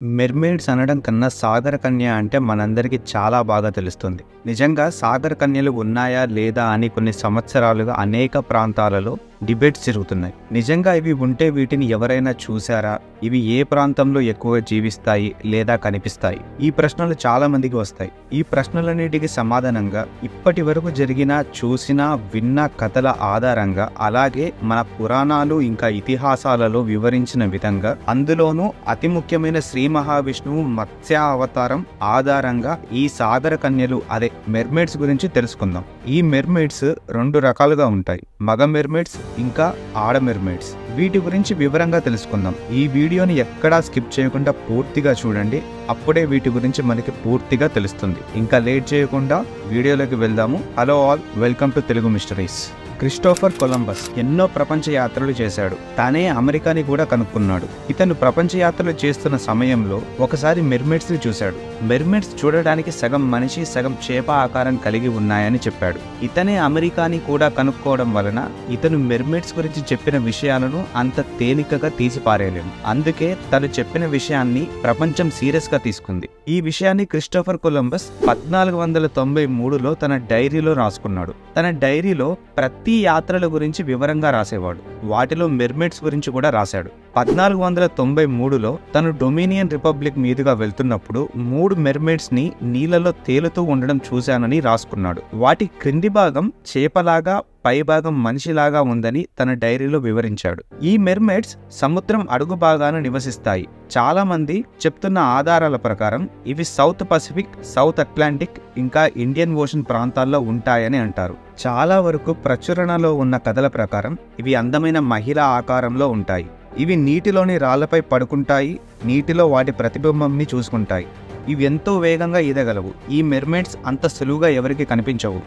మెర్మెయిడ్స్ అనడం కన్నా సాగర కన్య అంటే మనందరికీ చాలా బాగా తెలుస్తుంది. నిజంగా సాగర కన్యలు ఉన్నాయా లేదా అని కొన్ని సంవత్సరాలుగా అనేక ప్రాంతాలలో డిబేట్స్ జరుగుతున్నాయి. నిజంగా ఇవి ఉంటే వీటిని ఎవరైనా చూశారా? ఇవి ఏ ప్రాంతంలో ఎక్కువగా జీవిస్తాయి లేదా కనిపిస్తాయి? ఈ ప్రశ్నలు చాలా మందికి వస్తాయి. ఈ ప్రశ్నలన్నిటికీ సమాధానంగా ఇప్పటి వరకు జరిగిన, చూసిన, విన్న కథల ఆధారంగా, అలాగే మన పురాణాలు ఇంకా ఇతిహాసాలలో వివరించిన విధంగా, అందులోనూ అతి ముఖ్యమైన శ్రీ మహావిష్ణువు మత్స్య అవతారం ఆధారంగా ఈ సాగర కన్యలు అదే మెర్మెయిడ్స్ గురించి తెలుసుకుందాం. ఈ మెర్మెయిడ్స్ రెండు రకాలుగా ఉంటాయి, మగ మెర్మెయిడ్స్ ఇంకా ఆడ మెర్మెయిడ్స్. వీటి గురించి వివరంగా తెలుసుకుందాం. ఈ వీడియోని ఎక్కడా స్కిప్ చేయకుండా పూర్తిగా చూడండి, అప్పుడే వీటి గురించి మనకి పూర్తిగా తెలుస్తుంది. ఇంకా లేట్ చేయకుండా వీడియోలోకి వెళ్దాము. Hello all, welcome to Telugu mysteries. Christopher Columbus ఎన్నో ప్రపంచ యాత్రలు చేశాడు. తానే అమెరికాని కూడా కనుక్కున్నాడు. ఇతను ప్రపంచ యాత్రలు చేస్తున్న సమయంలో ఒకసారి మెర్మెయిడ్స్ ని చూశాడు. మెర్మెయిడ్స్ చూడడానికి సగం మనిషి సగం చేప ఆకారం కలిగి ఉన్నాయని చెప్పాడు. ఇతనే అమెరికాని కూడా కనుక్కోవడం వలన ఇతను మెర్మెయిడ్స్ గురించి చెప్పిన విషయాలను అంత తేలికగా తీసి పారేయలేము. అందుకే తను చెప్పిన విషయాన్ని ప్రపంచం సీరియస్ గా తీసుకుంది. ఈ విషయాన్ని క్రిస్టోఫర్ కొలంబస్ 1493లో తన డైరీలో రాసుకున్నాడు. తన డైరీలో ప్రతి యాత్రల గురించి వివరంగా రాసేవాడు. వాటిలో మెర్మెయిడ్స్ గురించి కూడా రాశాడు. 1493లో తను డొమినియన్ రిపబ్లిక్ మీదుగా వెళ్తున్నప్పుడు 3 మెర్మెయిడ్స్ ని నీళ్లలో తేలుతూ ఉండడం చూశానని రాసుకున్నాడు. వాటి క్రింది భాగం చేపలాగా, పై భాగం మనిషిలాగా ఉందని తన డైరీలో వివరించాడు. ఈ మెర్మెయిడ్స్ సముద్రం అడుగు భాగాన నివసిస్తాయి. చాలా మంది చెప్తున్న ఆధారాల ప్రకారం ఇవి సౌత్ పసిఫిక్, సౌత్ అట్లాంటిక్ ఇంకా ఇండియన్ ఓషన్ ప్రాంతాల్లో ఉంటాయని అంటారు. చాలా వరకు ప్రచురణలో ఉన్న కథల ప్రకారం ఇవి అందమైన మహిళా ఆకారంలో ఉంటాయి. ఇవి నీటిలోని రాళ్లపై పడుకుంటాయి, నీటిలో వాటి ప్రతిబింబంని చూసుకుంటాయి. ఇవి ఎంతో వేగంగా ఈదగలవు. ఈ మెర్మెయిడ్స్ అంత సులువుగా ఎవరికి కనిపించవు.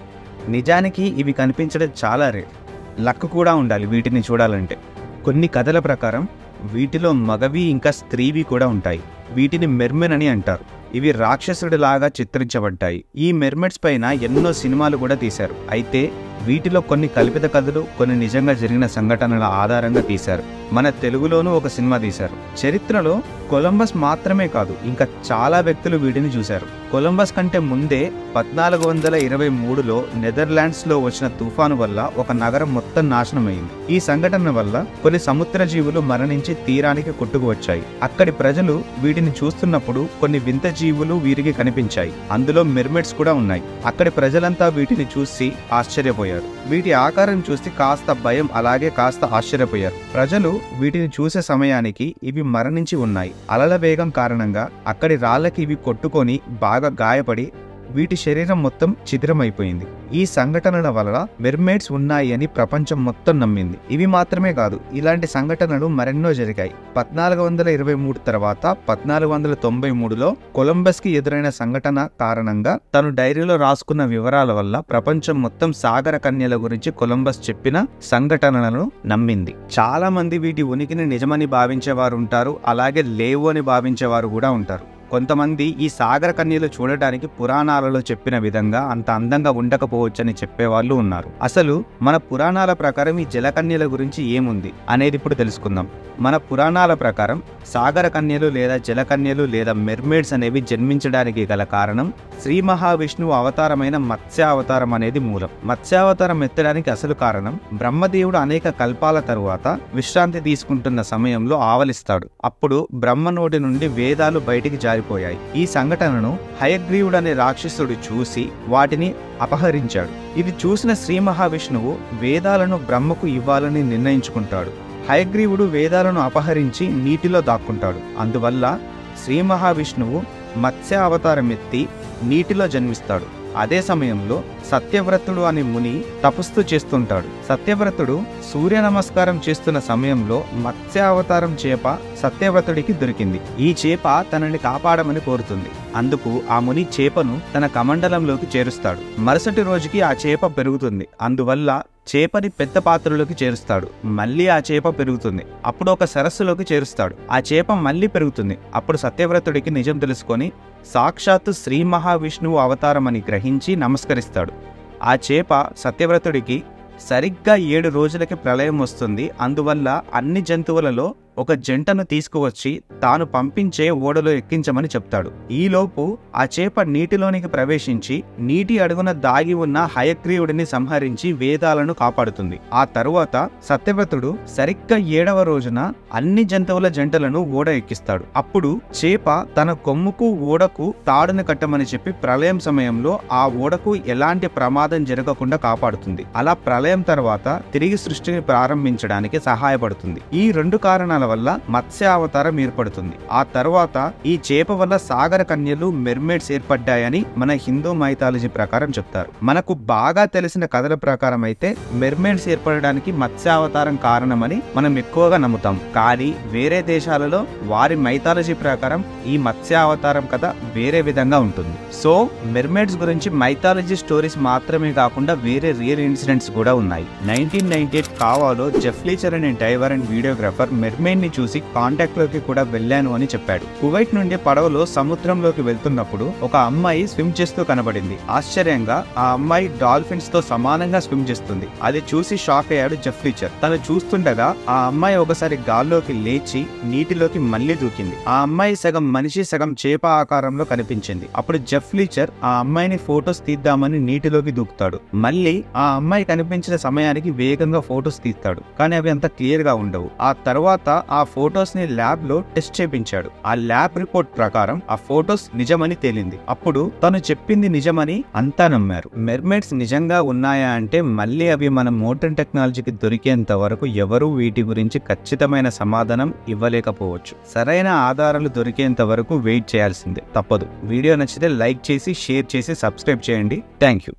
నిజానికి ఇవి కనిపించడం చాలా రేర్. లక్ కూడా ఉండాలి వీటిని చూడాలంటే. కొన్ని కథల ప్రకారం వీటిలో మగవి ఇంకా స్త్రీవి కూడా ఉంటాయి. వీటిని మెర్మెన్ అని అంటారు. ఇవి రాక్షసుడిలాగా చిత్రించబడ్డాయి. ఈ మెర్మెయిడ్స్ పైన ఎన్నో సినిమాలు కూడా తీశారు. అయితే వీటిలో కొన్ని కల్పిత కథలు, కొన్ని నిజంగా జరిగిన సంఘటనల ఆధారంగా తీశారు. మన తెలుగులోనూ ఒక సినిమా తీశారు. చరిత్రలో కొలంబస్ మాత్రమే కాదు, ఇంకా చాలా వ్యక్తులు వీటిని చూశారు. కొలంబస్ కంటే ముందే 1423లో నెదర్లాండ్స్ లో వచ్చిన తుఫాను వల్ల ఒక నగరం మొత్తం నాశనమైంది. ఈ సంఘటన వల్ల కొన్ని సముద్ర జీవులు మరణించి తీరానికి కొట్టుకు వచ్చాయి. అక్కడి ప్రజలు వీటిని చూస్తున్నప్పుడు కొన్ని వింత జీవులు వీరికి కనిపించాయి. అందులో మెర్మెయిడ్స్ కూడా ఉన్నాయి. అక్కడి ప్రజలంతా వీటిని చూసి ఆశ్చర్యపోయారు. వీటి ఆకారం చూసి కాస్త భయం, అలాగే కాస్త ఆశ్చర్యపోయారు. ప్రజలు వీటిని చూసే సమయానికి ఇవి మరణించి ఉన్నాయి. అలల వేగం కారణంగా అక్కడి రాళ్లకి ఇవి కొట్టుకొని బాగా గాయపడి వీటి శరీరం మొత్తం చిద్రమైపోయింది. ఈ సంఘటనల వలన మెర్మెయిడ్స్ ఉన్నాయి అని ప్రపంచం మొత్తం నమ్మింది. ఇవి మాత్రమే కాదు, ఇలాంటి సంఘటనలు మరెన్నో జరిగాయి. 1423 తర్వాత 1493లో కొలంబస్ కి ఎదురైన సంఘటన కారణంగా తను డైరీలో రాసుకున్న వివరాల వల్ల ప్రపంచం మొత్తం సాగర కన్యల గురించి కొలంబస్ చెప్పిన సంఘటనలను నమ్మింది. చాలా మంది వీటి ఉనికిని నిజమని భావించేవారు ఉంటారు, అలాగే లేవు అని భావించేవారు కూడా ఉంటారు. కొంతమంది ఈ సాగర కన్యలు చూడటానికి పురాణాలలో చెప్పిన విధంగా అంత అందంగా ఉండకపోవచ్చని చెప్పేవాళ్ళు ఉన్నారు. అసలు మన పురాణాల ప్రకారం ఈ జలకన్యల గురించి ఏముంది అనేది ఇప్పుడు తెలుసుకుందాం. మన పురాణాల ప్రకారం సాగర కన్యలు లేదా జలకన్యలు లేదా మెర్మెయిడ్స్ అనేవి జన్మించడానికి గల కారణం శ్రీ మహావిష్ణువు అవతారమైన మత్స్యావతారం అనేది మూలం. మత్స్యావతారం ఎత్తడానికి అసలు కారణం బ్రహ్మదేవుడు అనేక కల్పాల తరువాత విశ్రాంతి తీసుకుంటున్న సమయంలో ఆవలిస్తాడు. అప్పుడు బ్రహ్మ నోటి నుండి వేదాలు బయటికి జారిపోయాయి. ఈ సంఘటనను హయగ్రీవుడు అనే రాక్షసుడు చూసి వాటిని అపహరించాడు. ఇది చూసిన శ్రీ మహావిష్ణువు వేదాలను బ్రహ్మకు ఇవ్వాలని నిర్ణయించుకుంటాడు. హయగ్రీవుడు వేదాలను అపహరించి నీటిలో దాక్కుంటాడు. అందువల్ల శ్రీ మహావిష్ణువు మత్స్య అవతారం ఎత్తి నీటిలో జన్మిస్తాడు. అదే సమయంలో సత్యవ్రతుడు అనే ముని తపస్సు చేస్తుంటాడు. సత్యవ్రతుడు సూర్య నమస్కారం చేస్తున్న సమయంలో మత్స్యావతారం చేప సత్యవ్రతుడికి దొరికింది. ఈ చేప తనని కాపాడమని కోరుతుంది. అందుకు ఆ ముని చేపను తన కమండలంలోకి చేరుస్తాడు. మరుసటి రోజుకి ఆ చేప పెరుగుతుంది. అందువల్ల చేపని పెద్ద పాత్రలోకి చేరుస్తాడు. మళ్ళీ ఆ చేప పెరుగుతుంది. అప్పుడు ఒక సరస్సులోకి చేరుస్తాడు. ఆ చేప మళ్ళీ పెరుగుతుంది. అప్పుడు సత్యవ్రతుడికి నిజం తెలుసుకొని సాక్షాత్తు శ్రీ మహావిష్ణువు అవతారం అని గ్రహించి నమస్కరిస్తాడు. ఆ చేప సత్యవ్రతుడికి సరిగ్గా 7 రోజులకి ప్రళయం వస్తుంది. అందువల్ల అన్ని జంతువులలో ఒక జంటను తీసుకువచ్చి తాను పంపించే ఓడలో ఎక్కించమని చెప్తాడు. ఈలోపు ఆ చేప నీటిలోనికి ప్రవేశించి నీటి అడుగున దాగి ఉన్న హయగ్రీవుడిని సంహరించి వేదాలను కాపాడుతుంది. ఆ తరువాత సత్యవ్రతుడు సరిగ్గా 7వ రోజున అన్ని జంతువుల జంటలను ఓడ ఎక్కిస్తాడు. అప్పుడు చేప తన కొమ్ముకు ఓడకు తాడును కట్టమని చెప్పి ప్రళయం సమయంలో ఆ ఓడకు ఎలాంటి ప్రమాదం జరగకుండా కాపాడుతుంది. అలా ప్రళయం తర్వాత తిరిగి సృష్టిని ప్రారంభించడానికి సహాయపడుతుంది. ఈ 2 కారణాల వల్ల మత్స్యావతారం ఏర్పడుతుంది. ఆ తర్వాత ఈ చేప వల్ల సాగర కన్యలు మెర్మేడ్స్ ఏర్పడ్డాయని మన హిందూ మైథాలజీ ప్రకారం చెప్తారు. మనకు బాగా తెలిసిన కథల ప్రకారం అయితే మెర్మేడ్స్ ఏర్పడడానికి మత్స్యావతారం కారణమని మనం ఎక్కువగా నమ్ముతాం. కానీ వేరే దేశాలలో వారి మైథాలజీ ప్రకారం ఈ మత్స్యావతారం కథ వేరే విధంగా ఉంటుంది. సో మెర్మేడ్స్ గురించి మైథాలజీ స్టోరీస్ మాత్రమే కాకుండా వేరే రియల్ ఇన్సిడెంట్స్ కూడా ఉన్నాయి. 1998 కావాలో జెఫ్ లీచర్ అనే డైవర్ అండ్ వీడియోగ్రాఫర్ మెర్మెయిడ్ ని చూసి కాంటాక్ట్ లోకి కూడా వెళ్ళాను అని చెప్పాడు. కువైట్ నుండి పడవలో సముద్రంలోకి వెళ్తున్నప్పుడు ఒక అమ్మాయి స్విమ్ చేస్తూ కనబడింది. ఆశ్చర్యంగా ఆ అమ్మాయి డాల్ఫిన్స్ తో సమానంగా స్విమ్ చేస్తుంది. అది చూసి షాక్ అయ్యాడు జెఫ్ లీచర్. తను చూస్తుండగా ఆ అమ్మాయి ఒకసారి గాల్లోకి లేచి నీటిలోకి మళ్లీ దూకింది. ఆ అమ్మాయి సగం మనిషి సగం చేప ఆకారంలో కనిపించింది. అప్పుడు జెఫ్ లీచర్ ఆ అమ్మాయిని ఫొటోస్ తీద్దామని నీటిలోకి దూకుతాడు. మళ్ళీ ఆ అమ్మాయి కనిపించిన సమయానికి వేగంగా ఫొటోస్ తీస్తాడు. కానీ అవి అంత క్లియర్ గా ఉండవు. ఆ తర్వాత ఆ ఫొటోస్ ని ల్యాబ్ లో టెస్ట్ చేపించాడు. ఆ ల్యాబ్ రిపోర్ట్ ప్రకారం ఆ ఫొటోస్ నిజమని తేలింది. అప్పుడు తను చెప్పింది నిజమని అంతా నమ్మారు. మెర్మేడ్స్ నిజంగా ఉన్నాయా అంటే మళ్ళీ అవి మన మోడర్న్ టెక్నాలజీకి దొరికేంత వరకు ఎవరూ వీటి గురించి ఖచ్చితమైన సమాధానం ఇవ్వలేకపోవచ్చు. సరైన ఆధారాలు దొరికేంత వరకు వెయిట్ చేయాల్సిందే, తప్పదు. వీడియో నచ్చితే లైక్ చేసి షేర్ చేసి సబ్స్క్రైబ్ చేయండి. Thank you.